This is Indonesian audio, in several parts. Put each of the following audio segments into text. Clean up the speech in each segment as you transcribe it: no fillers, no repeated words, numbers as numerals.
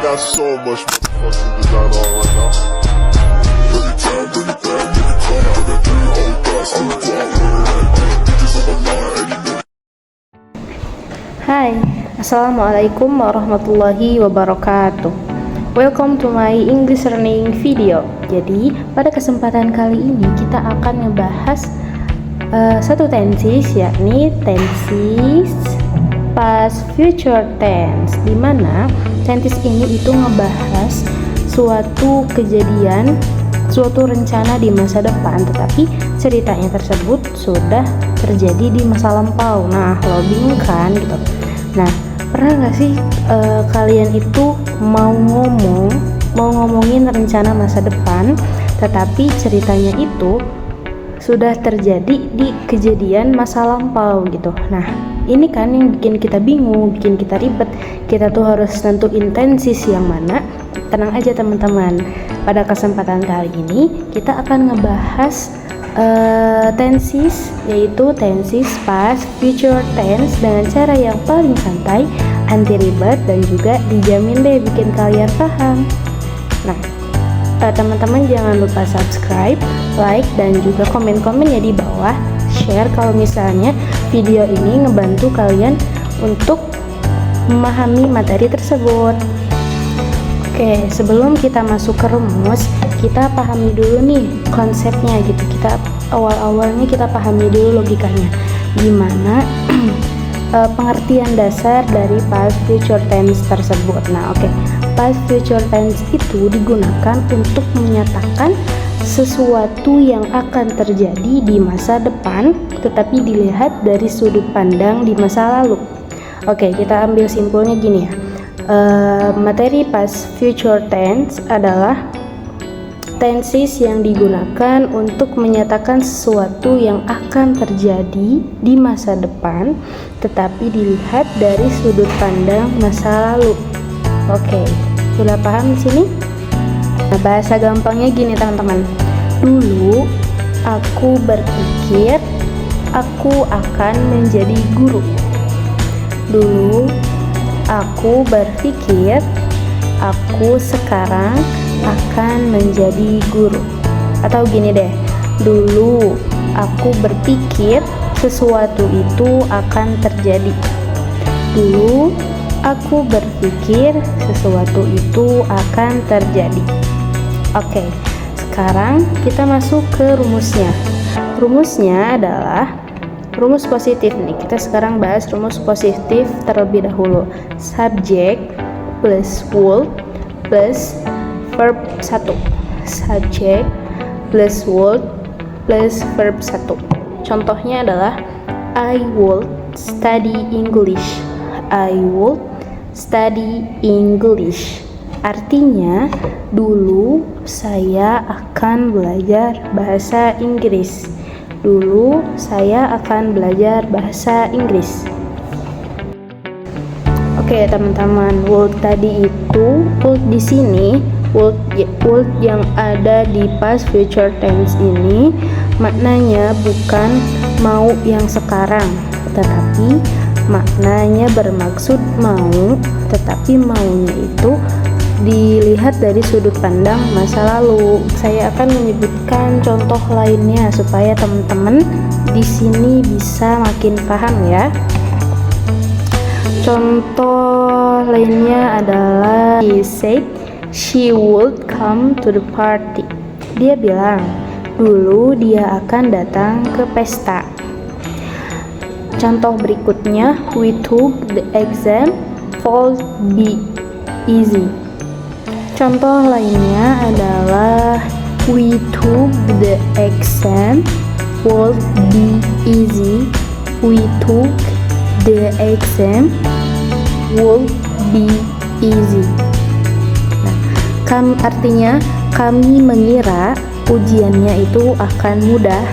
got so much motherfucking design on right now. Bring it down, bring it down, make it come out. I got 3 old thoughts, I'm the guap with it. Bitches on my line, and you know. Hai, Assalamualaikum warahmatullahi wabarakatuh. Welcome to my English learning video. Jadi, pada kesempatan kali ini kita akan ngebahas satu tenses, yakni tenses past future tense, dimana tenses ini itu ngebahas suatu kejadian, suatu rencana di masa depan, tetapi ceritanya tersebut sudah terjadi di masa lampau. Nah, lo bingung kan gitu. Nah, pernah nggak sih kalian itu mau ngomongin rencana masa depan, tetapi ceritanya itu sudah terjadi di kejadian masa lampau gitu. Nah, ini kan yang bikin kita bingung, bikin kita ribet. Kita tuh harus nentuin tenses yang mana. Tenang aja teman-teman, pada kesempatan kali ini kita akan ngebahas tenses, yaitu tenses past future tense dengan cara yang paling santai, anti ribet, dan juga dijamin deh bikin kalian paham. Nah, teman-teman jangan lupa subscribe, like, dan juga komen-komen ya di bawah. Share kalau misalnya video ini ngebantu kalian untuk memahami materi tersebut. Oke, sebelum kita masuk ke rumus, kita pahami dulu nih konsepnya gitu. Kita awalnya kita pahami dulu logikanya. Gimana pengertian dasar dari past future tense tersebut. Nah, oke. Past future tense itu digunakan untuk menyatakan sesuatu yang akan terjadi di masa depan, tetapi dilihat dari sudut pandang di masa lalu. Oke, kita ambil simpulnya gini ya. Materi past future tense adalah tenses yang digunakan untuk menyatakan sesuatu yang akan terjadi di masa depan, tetapi dilihat dari sudut pandang masa lalu. Oke, sudah paham di sini? Nah, bahasa gampangnya gini teman-teman. Dulu aku berpikir aku akan menjadi guru. Dulu aku berpikir aku sekarang akan menjadi guru. Atau gini deh, dulu aku berpikir sesuatu itu akan terjadi. Dulu aku berpikir sesuatu itu akan terjadi. Oke, sekarang kita masuk ke rumusnya. Rumusnya adalah rumus positif nih. Kita sekarang bahas rumus positif terlebih dahulu. Subject plus would plus verb 1. Subject plus would plus verb 1. Contohnya adalah I would study English. I would study English. Artinya, dulu saya akan belajar bahasa Inggris. Dulu saya akan belajar bahasa Inggris. Oke, teman-teman, would tadi itu, would di sini, would yang ada di past future tense ini maknanya bukan mau yang sekarang, tetapi maknanya bermaksud mau, tetapi maunya itu dilihat dari sudut pandang masa lalu. Saya akan menyebutkan contoh lainnya supaya teman-teman di sini bisa makin paham ya. Contoh lainnya adalah he said she would come to the party. Dia bilang dulu dia akan datang ke pesta. Contoh berikutnya, we took the exam, would be easy. Contoh lainnya adalah we took the exam, would be easy. We took the exam, would be easy. Nah, artinya kami mengira ujiannya itu akan mudah.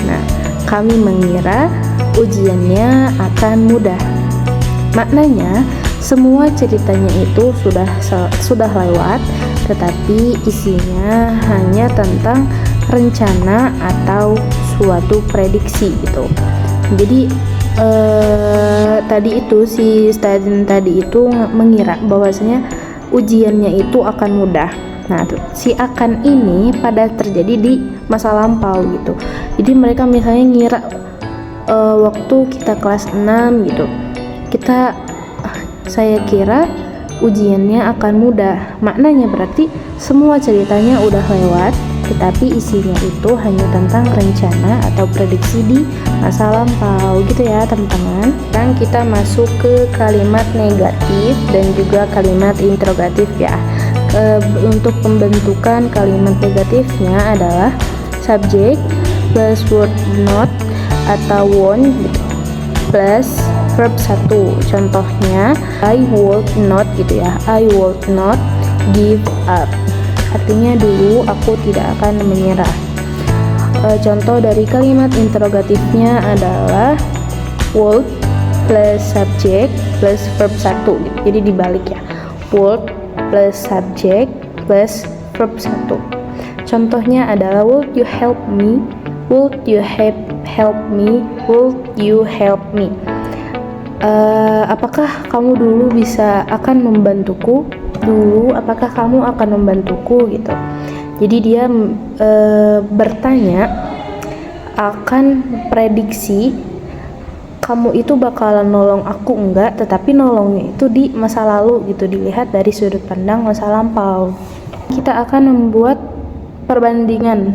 Nah, kami mengira ujiannya akan mudah. Maknanya semua ceritanya itu sudah lewat, tetapi isinya hanya tentang rencana atau suatu prediksi gitu. Jadi tadi itu si student tadi itu mengira bahwasanya ujiannya itu akan mudah. Nah, si akan ini pada terjadi di masa lampau gitu. Jadi mereka misalnya ngira waktu kita kelas 6 gitu. Saya kira ujiannya akan mudah. Maknanya berarti semua ceritanya udah lewat, tetapi isinya itu hanya tentang rencana atau prediksi di masa lampau gitu ya teman-teman. Sekarang kita masuk ke kalimat negatif dan juga kalimat interrogatif ya. Untuk pembentukan kalimat negatifnya adalah subject plus word not atau won't gitu, plus verb 1. Contohnya I would not gitu ya, I would not give up, artinya dulu aku tidak akan menyerah. Contoh dari kalimat interrogatifnya adalah would plus subject plus verb 1 gitu. Jadi dibalik ya, would plus subject plus verb 1. Contohnya adalah would you help me, would you help me, would you help me. Apakah kamu dulu akan membantuku? Dulu apakah kamu akan membantuku gitu. Jadi dia bertanya akan prediksi kamu itu bakalan nolong aku enggak, tetapi nolongnya itu di masa lalu gitu, dilihat dari sudut pandang masa lampau. Kita akan membuat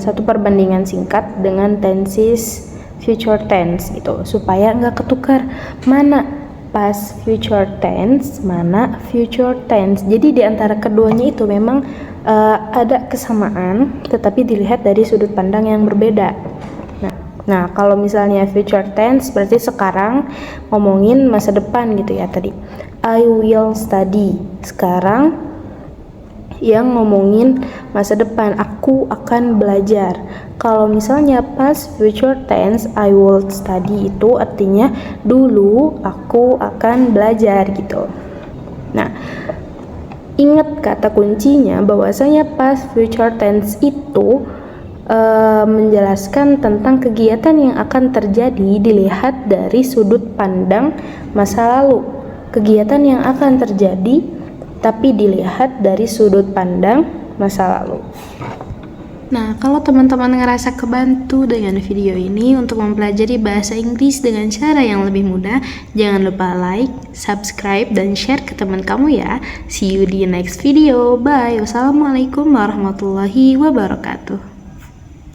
satu perbandingan singkat dengan tenses future tense gitu, supaya enggak ketukar mana past future tense, mana future tense. Jadi di antara keduanya itu memang ada kesamaan, tetapi dilihat dari sudut pandang yang berbeda. Nah, kalau misalnya future tense berarti sekarang ngomongin masa depan gitu ya tadi. I will study. Sekarang yang ngomongin masa depan, aku akan belajar. Kalau misalnya past future tense I will study itu artinya dulu aku akan belajar gitu. Nah, ingat kata kuncinya bahwasanya past future tense itu menjelaskan tentang kegiatan yang akan terjadi dilihat dari sudut pandang masa lalu. Kegiatan yang akan terjadi tapi dilihat dari sudut pandang masa lalu. Nah, kalau teman-teman ngerasa kebantu dengan video ini untuk mempelajari bahasa Inggris dengan cara yang lebih mudah, jangan lupa like, subscribe, dan share ke teman kamu ya. See you di next video. Bye. Wassalamualaikum warahmatullahi wabarakatuh.